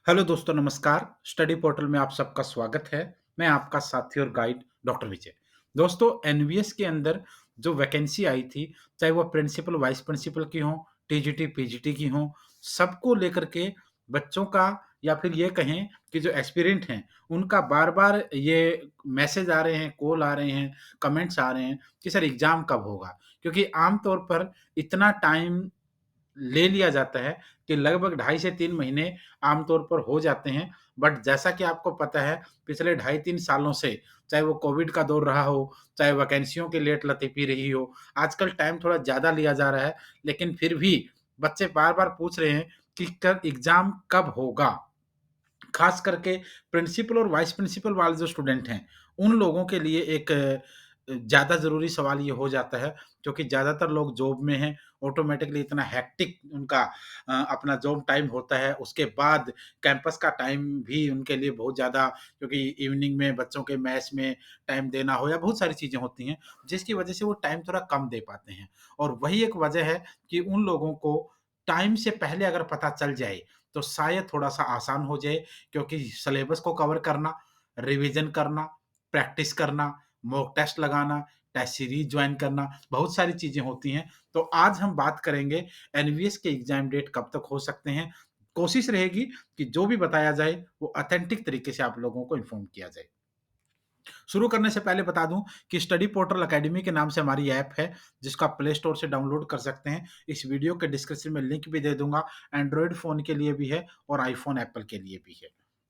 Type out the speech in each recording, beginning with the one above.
Hello दोस्तों नमस्कार। Study portal में आप सबका स्वागत है। मैं आपका साथी और गाइड डॉक्टर विजय। दोस्तों एनवीएस के अंदर जो वैकेंसी आई थी, चाहे वो प्रिंसिपल, वाइस प्रिंसिपल की हो, टीजीटी, पीजीटी की हो, सबको लेकर के बच्चों का या फिर ये कहें कि जो एस्पिरेंट हैं, उनका बार-बार ये मैसेज आ रहे हैं, कॉल आ रहे हैं, कमेंट्स आ रहे हैं कि सर एग्ज़ाम कब होगा? क्योंकि आम तौर पर इतना टाइम ले लिया जाता है कि लगभग ढाई से 3 महीने आमतौर पर हो जाते हैं। बट जैसा कि आपको पता है पिछले ढाई 3 सालों से, चाहे वो कोविड का दौर रहा हो, चाहे वैकेंसियों की लेट लतीफ़ी रही हो, आजकल टाइम थोड़ा ज़्यादा लिया जा रहा है, लेकिन फिर भी बच्चे बार-बार पूछ रहे हैं कि कब एग्ज़ाम कब होगा? खास करके प्रिंसिपल और वाइस प्रिंसिपल वाले जो स्टूडेंट हैं, उन लोगों के लिए एक ज़्यादा ज़रूरी सवाल ये हो जाता है क्योंकि ज़्यादातर लोग जॉब में हैं, ऑटोमैटिकली इतना हेक्टिक उनका अपना जॉब टाइम होता है, उसके बाद कैंपस का टाइम भी उनके लिए बहुत ज़्यादा क्योंकि इवनिंग में बच्चों के मैथ्स में टाइम देना हो या बहुत सारी चीज़ें होती हैं, जिसकी वजह से वो टाइम थोड़ा कम दे पाते हैं। और वही एक वजह है कि उन लोगों को टाइम से पहले अगर पता चल जाए, तो शायद थोड़ा-सा आसान हो जाए क्योंकि सिलेबस को कवर करना, रिवीजन करना, प्रैक्टिस करना, मॉक टेस्ट लगाना, टेस्ट सीरीज़ जॉइन करना, बहुत सारी चीज़ें होती हैं। तो आज हम बात करेंगे एनवीएस के एग्ज़ाम डेट कब तक हो सकते हैं। कोशिश रहेगी कि जो भी बताया जाए वो ऑथेंटिक तरीके से आप लोगों को इन्फॉर्म किया जाए। शुरू करने से पहले बता दूँ कि स्टडी पोर्टल अकेडमी के नाम से हमारी ऐप है, जिसको आप प्ले स्टोर से डाउनलोड कर सकते हैं। इस वीडियो के डिस्क्रिप्शन में लिंक भी दे दूँगा। एंड्रॉयड फ़ोन के लिए भी है और आईफ़ोन एप्पल के लिए भी है।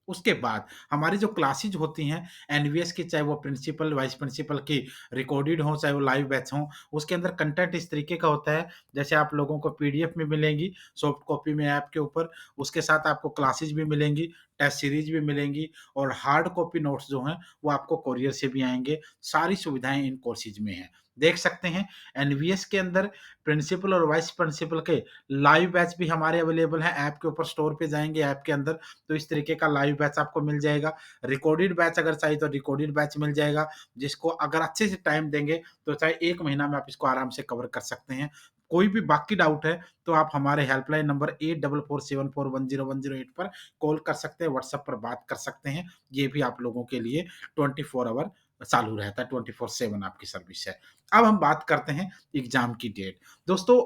उसके बाद हमारी जो क्लासेज़ होती हैं एनवीएस की, चाहे वो प्रिंसिपल, वाइस प्रिंसिपल की रिकॉर्डेड हों, चाहे वो लाइव बैच हों, उसके अंदर कंटेंट इस तरीके का होता है, जैसे आप लोगों को पीडीएफ में मिलेंगी, सॉफ्ट कॉपी में ऐप के ऊपर, उसके साथ आपको क्लासेज़ भी मिलेंगी, टेस्ट सीरीज़ भी मिलेंगी और हार्ड कॉपी नोट्स जो हैं वो आपको कोरियर से भी आएँगे। सारी सुविधाएँ इन कोर्सेज़ में हैं। देख सकते हैं एनवीएस के अंदर प्रिंसिपल और वाइस प्रिंसिपल के लाइव बैच भी हमारे अवेलेबल हैं। ऐप के ऊपर स्टोर पे जाएँगे ऐप के अंदर तो इस तरीके का लाइव बैच आपको मिल जाएगा। रिकॉर्डेड बैच अगर चाहिए तो रिकॉर्डेड बैच मिल जाएगा, जिसको अगर अच्छे से टाइम देंगे तो चाहे 1 महीना में आप इसको आराम से कवर कर सकते हैं। कोई भी बाकी डाउट है तो आप हमारे हेल्पलाइन नंबर 8447410108 पर कॉल कर सकते हैं, व्हाट्सएप पर बात कर सकते हैं। ये भी आप लोगों के लिए 24 आवर चालू रहता है, 24/7 आपकी सर्विस है। अब हम बात करते हैं एग्ज़ाम की डेट। दोस्तों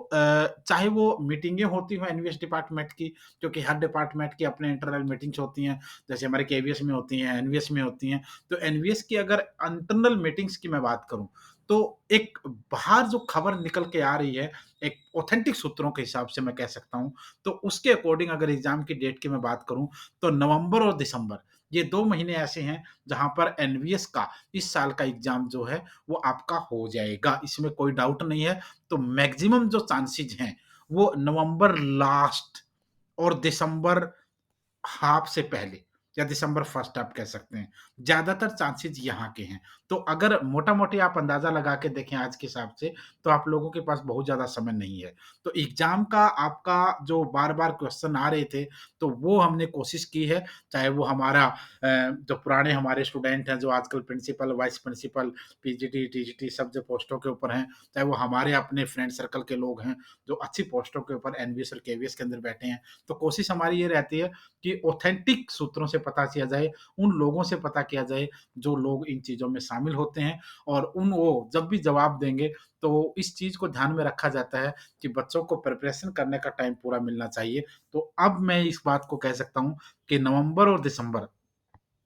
चाहे वो मीटिंगें होती हों एनवीएस डिपार्टमेंट की, क्योंकि हर डिपार्टमेंट की अपने इंटरनल मीटिंग्स होती हैं, जैसे हमारे केवीएस में होती हैं, एनवीएस में होती हैं। तो एनवीएस की अगर इंटरनल मीटिंग्स की मैं बात करूँ, तो एक बाहर जो खबर निकल के आ रही है, एक ऑथेंटिक सूत्रों के हिसाब से मैं कह सकता हूँ, तो उसके अकॉर्डिंग अगर एग्ज़ाम की डेट की मैं बात करूँ, तो नवंबर और दिसंबर ये 2 महीने ऐसे हैं जहाँ पर एनवीएस का इस साल का एग्ज़ाम जो है वो आपका हो जाएगा, इसमें कोई डाउट नहीं है। तो मैक्सिमम जो चांसेज़ हैं वो नवंबर लास्ट और दिसंबर हाफ से पहले या दिसंबर फर्स्ट आप कह सकते हैं। ज़्यादातर चांसेज़ यहाँ के हैं। तो अगर मोटा-मोटी आप अंदाज़ा लगा के देखें आज के हिसाब से, तो आप लोगों के पास बहुत ज़्यादा समय नहीं है। तो एग्ज़ाम का आपका जो बार-बार क्वेश्चन आ रहे थे, तो वो हमने कोशिश की है, चाहे वो हमारा जो पुराने हमारे स्टूडेंट हैं, जो आजकल principal, vice principal, PGT, TGT सब जो पोस्टों के ऊपर हैं, चाहे वो हमारे अपने फ्रेंड सर्कल के लोग हैं, जो अच्छी पोस्टों के ऊपर एनवीएस और केवीएस के अंदर बैठे हैं। तो कोशिश हमारी ये रहती है कि ऑथेंटिक सूत्रों से पता किया जाए, उन लोगों से पता किया जाए जो लोग इन चीज़ों में शामिल होते हैं और उन वो जब भी जवाब देंगे तो इस चीज़ को ध्यान में रखा जाता है कि बच्चों को प्रिपरेशन करने का टाइम पूरा मिलना चाहिए। तो अब मैं इस बात को कह सकता हूँ कि नवंबर और दिसंबर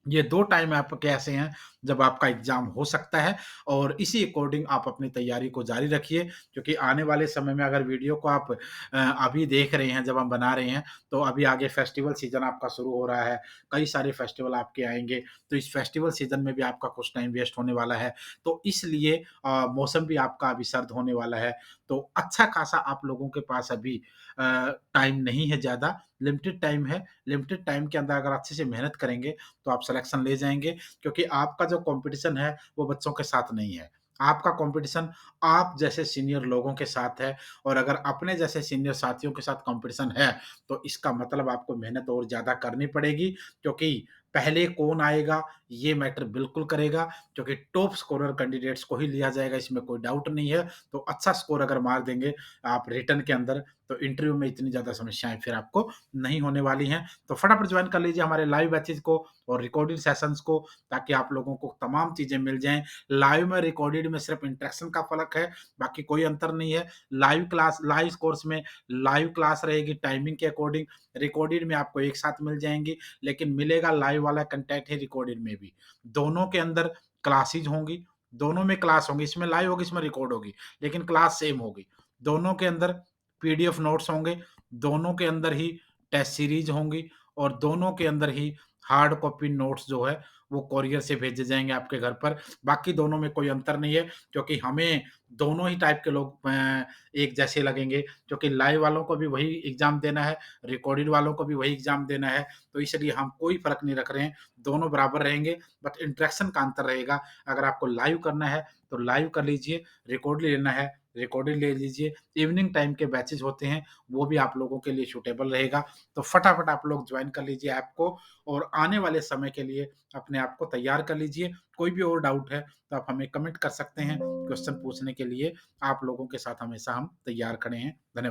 ये 2 टाइम आपके ऐसे हैं, जब आपका एग्ज़ाम हो सकता है और इसी अकॉर्डिंग आप अपनी तैयारी को जारी रखिए, क्योंकि आने वाले समय में अगर वीडियो को आप अभी देख रहे हैं, जब हम बना रहे हैं, तो अभी आगे फेस्टिवल सीज़न आपका शुरू हो रहा है, कई सारे फेस्टिवल आपके आएँगे, तो इस फेस्टिवल सीज़न में भी आपका कुछ टाइम वेस्ट होने वाला है। तो इसलिए मौसम भी आपका अभी सर्द होने वाला है, तो अच्छा खासा आप लोगों के पास अभी टाइम नहीं है ज़्यादा, लिमिटेड टाइम है, लिमिटेड टाइम के अंदर अगर अच्छे से मेहनत करेंगे तो आप सिलेक्शन ले जाएँगे क्योंकि आपका जो कॉम्पिटिशन है, वो बच्चों के साथ नहीं है। आपका कॉम्पिटिशन आप जैसे सीनियर लोगों के साथ है और अगर अपने जैसे सीनियर साथियों के साथ कॉम्पिटिशन है, तो इसका मतलब आपको मेहनत और ज़्यादा करनी पड़ेगी क्योंकि पहले कौन आएगा ये मैटर बिल्कुल करेगा, क्योंकि टॉप स्कोरर कैंडिडेट्स को ही लिया जाएगा, इसमें कोई डाउट नहीं है। तो अच्छा स्कोर अगर मार देंगे आप रिटन के अंदर, तो इंटरव्यू में इतनी ज़्यादा समस्याएँ फिर आपको नहीं होने वाली हैं। तो फटाफट जॉइन कर लीजिए हमारे लाइव बैचेज़ को और रिकॉर्डेड सेशंस को, ताकि आप लोगों को तमाम चीज़ें मिल जाएँ। लाइव में रिकॉर्डेड में सिर्फ़ इंटरेक्शन का फ़र्क है, बाकी कोई अंतर नहीं है। लाइव कोर्स में लाइव क्लास रहेगी टाइमिंग के अकॉर्डिंग, रिकॉर्डेड में आपको एक साथ मिल जाएँगी, लेकिन मिलेगा लाइव वाला कंटेंट ही रिकॉर्डेड में भी। दोनों के अंदर क्लासेज़ होंगी, दोनों में क्लास होंगी, इसमें लाइव होगी, इसमें रिकॉर्ड होगी, लेकिन क्लास सेम होगी। दोनों के अंदर पीडीएफ नोट्स होंगे, दोनों के अंदर ही टेस्ट सीरीज़ होंगी और दोनों के अंदर ही हार्ड कॉपी नोट्स जो है, वो कोरियर से भेजे जाएँगे आपके घर पर। बाकी दोनों में कोई अंतर नहीं है, क्योंकि हमें दोनों ही टाइप के लोग एक जैसे लगेंगे, क्योंकि लाइव वालों को भी वही एग्ज़ाम देना है, रिकॉर्डेड वालों को भी वही एग्ज़ाम देना है, तो इसलिए हम कोई फ़र्क नहीं रख रहे हैं, दोनों बराबर रहेंगे, बट इंटरेक्शन का अंतर रहेगा। अगर आपको लाइव करना है, तो लाइव कर लीजिए, रिकॉर्डेड लेना है, रिकॉर्डेड ले लीजिए। इवनिंग टाइम के बैचेज़ होते हैं, वो भी आप लोगों के लिए सूटेबल रहेगा। तो फटाफट आप लोग जॉइन कर लीजिए ऐप को और आने वाले समय के लिए अपने आप को तैयार कर लीजिए। कोई भी और डाउट है, तो आप हमें कमेंट कर सकते हैं। क्वेश्चन पूछने के लिए आप लोगों के साथ हमेशा हम तैयार खड़े हैं। धन्यवाद।